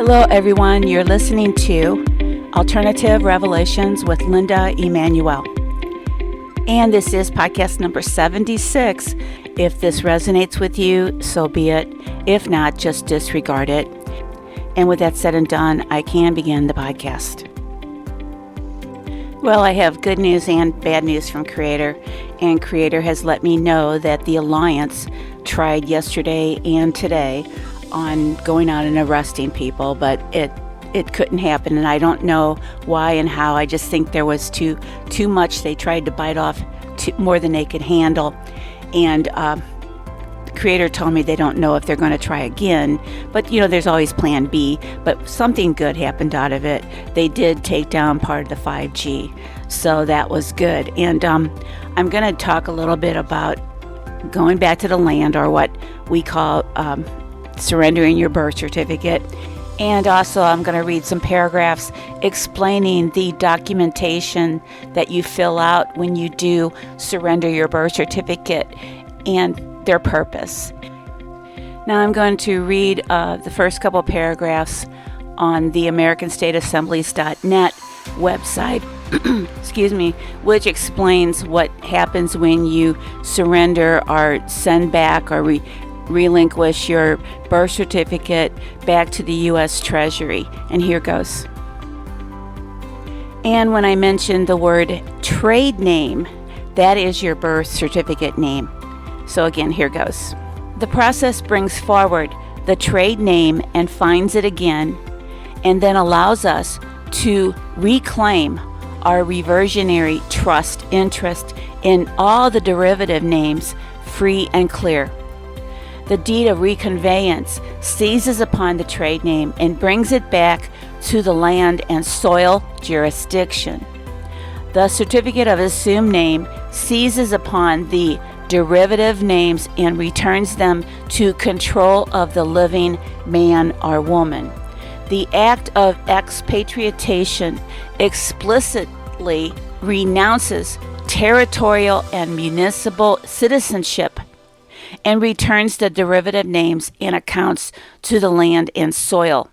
Hello, everyone. You're listening to Alternative Revelations with Linda Emanuel. And this is podcast number 76. If this resonates with you, so be it. If not, just disregard it. And with that said and done, I can begin the podcast. Well, I have good news and bad news from Creator. And Creator has let me know that the Alliance tried yesterday and today on going out and arresting people, but it couldn't happen, and I don't know why and how. I just think there was too much. They tried to bite off more than they could handle, and Creator told me they don't know if they're going to try again, but there's always plan B. But something good happened out of it. They did take down part of the 5G, so that was good. And I'm going to talk a little bit about going back to the land, or what we call surrendering your birth certificate. And also I'm going to read some paragraphs explaining the documentation that you fill out when you do surrender your birth certificate and their purpose. Now I'm going to read the first couple paragraphs on the AmericanStateAssemblies.net website, excuse me, which explains what happens when you surrender or send back or relinquish your birth certificate back to the U.S. Treasury. And here goes. And when I mentioned the word trade name, that is your birth certificate name. So again, here goes. The process brings forward the trade name and finds it again, and then allows us to reclaim our reversionary trust interest in all the derivative names free and clear. The deed of reconveyance seizes upon the trade name and brings it back to the land and soil jurisdiction. The certificate of assumed name seizes upon the derivative names and returns them to control of the living man or woman. The act of expatriation explicitly renounces territorial and municipal citizenship and returns the derivative names and accounts to the land and soil.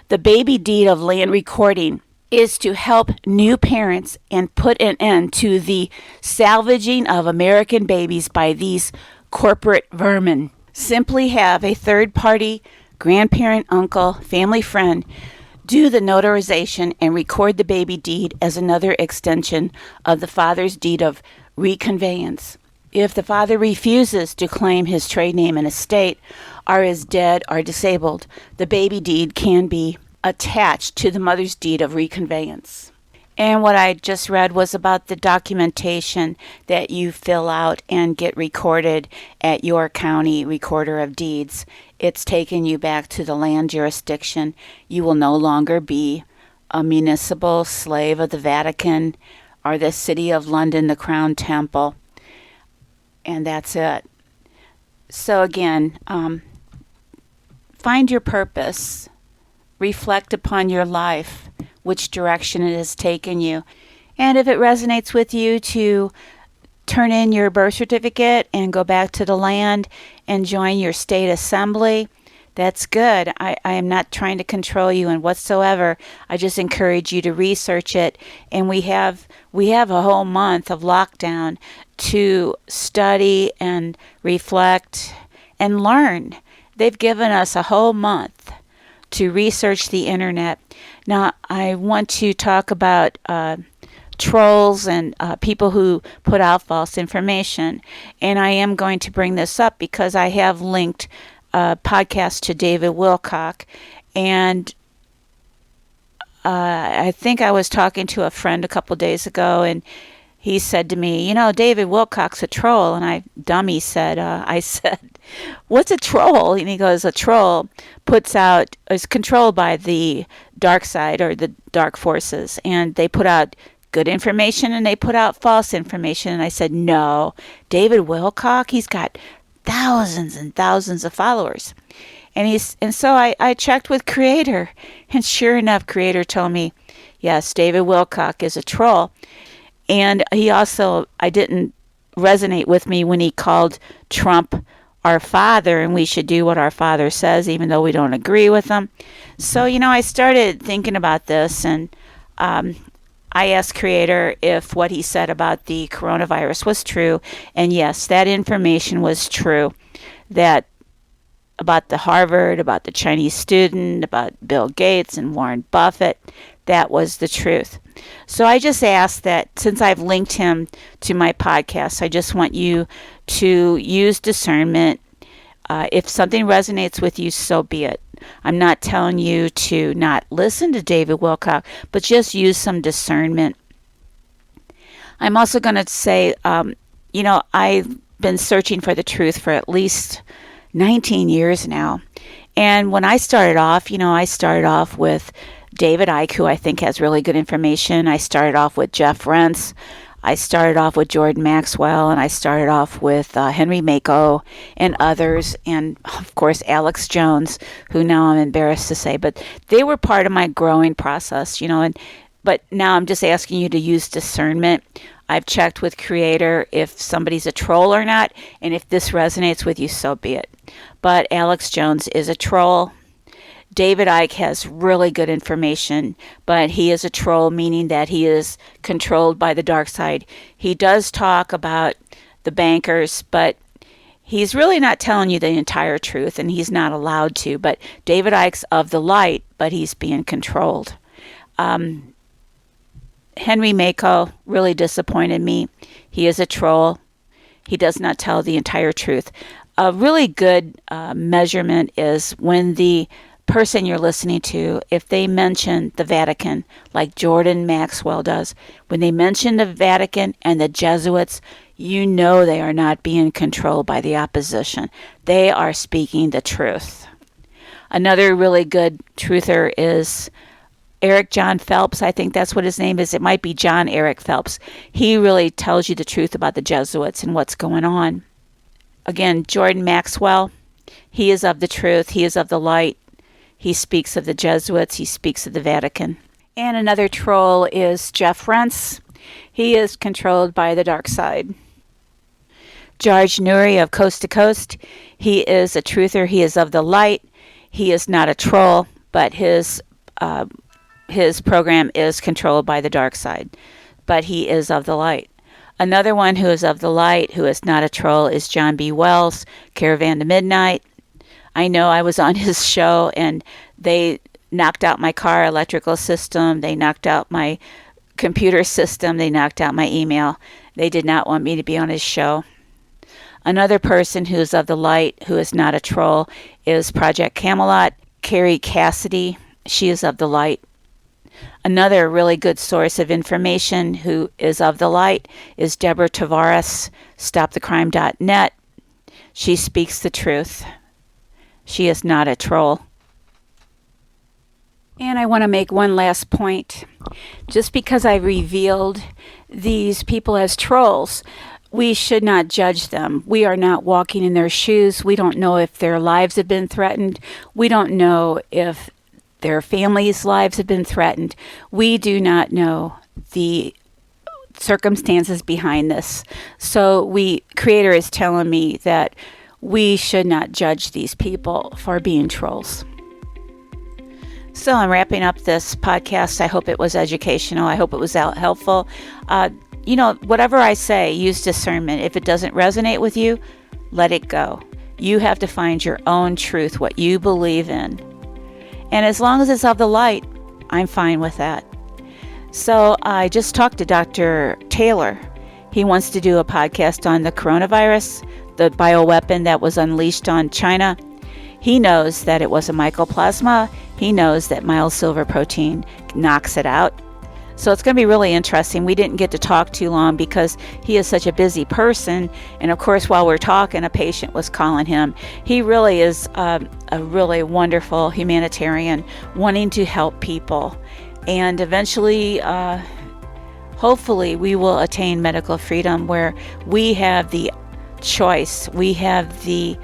The baby deed of land recording is to help new parents and put an end to the salvaging of American babies by these corporate vermin. Simply have a third party, grandparent, uncle, family friend do the notarization and record the baby deed as another extension of the father's deed of reconveyance. If the father refuses to claim his trade name and estate, or is dead or disabled, the baby deed can be attached to the mother's deed of reconveyance. And what I just read was about the documentation that you fill out and get recorded at your county recorder of deeds. It's taken you back to the land jurisdiction. You will no longer be a municipal slave of the Vatican or the City of London, the Crown Temple. And that's it. So again, find your purpose. Reflect upon your life, which direction it has taken you. And if it resonates with you to turn in your birth certificate and go back to the land and join your state assembly, that's good. I am not trying to control you in whatsoever. I just encourage you to research it. And we have a whole month of lockdown to study and reflect and learn. They've given us a whole month to research the internet. Now, I want to talk about trolls and people who put out false information. And I am going to bring this up because I have linked a podcast to David Wilcock. And I think I was talking to a friend a couple days ago, and he said to me, David Wilcock's a troll. And I said, what's a troll? And he goes, a troll is controlled by the dark side or the dark forces. And they put out good information and they put out false information. And I said, no, David Wilcock, he's got thousands and thousands of followers. And so I checked with Creator. And sure enough, Creator told me, yes, David Wilcock is a troll. And he also, I didn't resonate with me when he called Trump our Father, and we should do what our Father says, even though we don't agree with Him. So, I started thinking about this, and I asked Creator if what He said about the coronavirus was true, and yes, that information was true. That about the Harvard, about the Chinese student, about Bill Gates and Warren Buffett, that was the truth. So I just ask that since I've linked him to my podcast, I just want you to use discernment. If something resonates with you, so be it. I'm not telling you to not listen to David Wilcock, but just use some discernment. I'm also going to say, I've been searching for the truth for at least 19 years now. And when I started off, I started off with David Icke, who I think has really good information. I started off with Jeff Rense. I started off with Jordan Maxwell, and I started off with Henry Mako and others, and of course Alex Jones, who now I'm embarrassed to say, but they were part of my growing process, but now I'm just asking you to use discernment. I've checked with Creator if somebody's a troll or not, and if this resonates with you, so be it. But Alex Jones is a troll. David Icke has really good information, but he is a troll, meaning that he is controlled by the dark side. He does talk about the bankers, but he's really not telling you the entire truth, and he's not allowed to. But David Icke's of the light, but he's being controlled. Henry Mako really disappointed me. He is a troll. He does not tell the entire truth. A really good measurement is when the person you're listening to, if they mention the Vatican, like Jordan Maxwell does, when they mention the Vatican and the Jesuits, you know they are not being controlled by the opposition. They are speaking the truth. Another really good truther is Eric John Phelps. I think that's what his name is. It might be John Eric Phelps. He really tells you the truth about the Jesuits and what's going on. Again, Jordan Maxwell, he is of the truth. He is of the light. He speaks of the Jesuits. He speaks of the Vatican. And another troll is Jeff Rense. He is controlled by the dark side. George Noory of Coast to Coast, he is a truther. He is of the light. He is not a troll, but his program is controlled by the dark side. But he is of the light. Another one who is of the light, who is not a troll, is John B. Wells, Caravan to Midnight. I know I was on his show, and they knocked out my car electrical system. They knocked out my computer system. They knocked out my email. They did not want me to be on his show. Another person who is of the light, who is not a troll, is Project Camelot, Carrie Cassidy. She is of the light. Another really good source of information who is of the light is Deborah Tavares, StopTheCrime.net. She speaks the truth. She is not a troll. And I want to make one last point. Just because I revealed these people as trolls, we should not judge them. We are not walking in their shoes. We don't know if their lives have been threatened. We don't know if their families' lives have been threatened. We do not know the circumstances behind this. So Creator is telling me that we should not judge these people for being trolls. So I'm wrapping up this podcast. I hope it was educational. I hope it was helpful. Whatever I say, use discernment. If it doesn't resonate with you, let it go. You have to find your own truth, what you believe in. And as long as it's of the light, I'm fine with that. So I just talked to Dr. Taylor. He wants to do a podcast on the coronavirus, the bioweapon that was unleashed on China. He knows that it was a mycoplasma. He knows that mild silver protein knocks it out. So it's going to be really interesting. We didn't get to talk too long because he is such a busy person. And of course, while we're talking, a patient was calling him. He really is a really wonderful humanitarian wanting to help people. And eventually, hopefully, we will attain medical freedom where we have the choice. We have the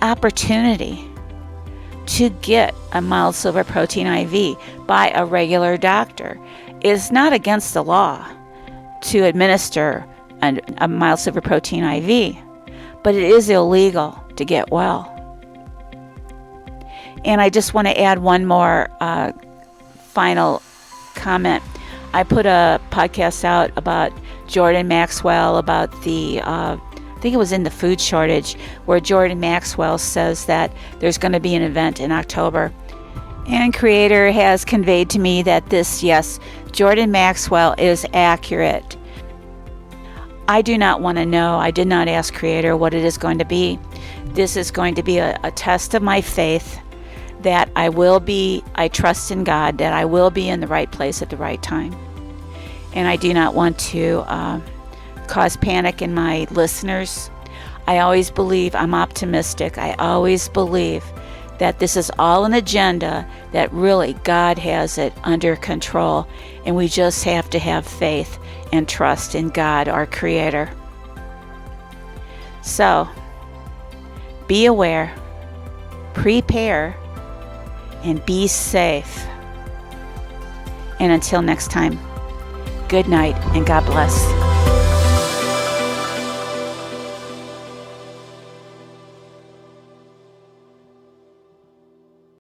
opportunity to get a mild silver protein IV by a regular doctor. It's not against the law to administer a mild silver protein IV, but it is illegal to get well. And I just want to add one more final comment. I put a podcast out about Jordan Maxwell, about the, I think it was in the food shortage, where Jordan Maxwell says that there's going to be an event in October. And Creator has conveyed to me that this, yes, Jordan Maxwell is accurate. I do not want to know. I did not ask Creator what it is going to be. This is going to be a test of my faith, that I trust in God, that I will be in the right place at the right time. And I do not want to cause panic in my listeners. I always believe, I'm optimistic, I always believe that this is all an agenda, that really God has it under control, and we just have to have faith and trust in God, our Creator. So, be aware, prepare, and be safe. And until next time, good night and God bless.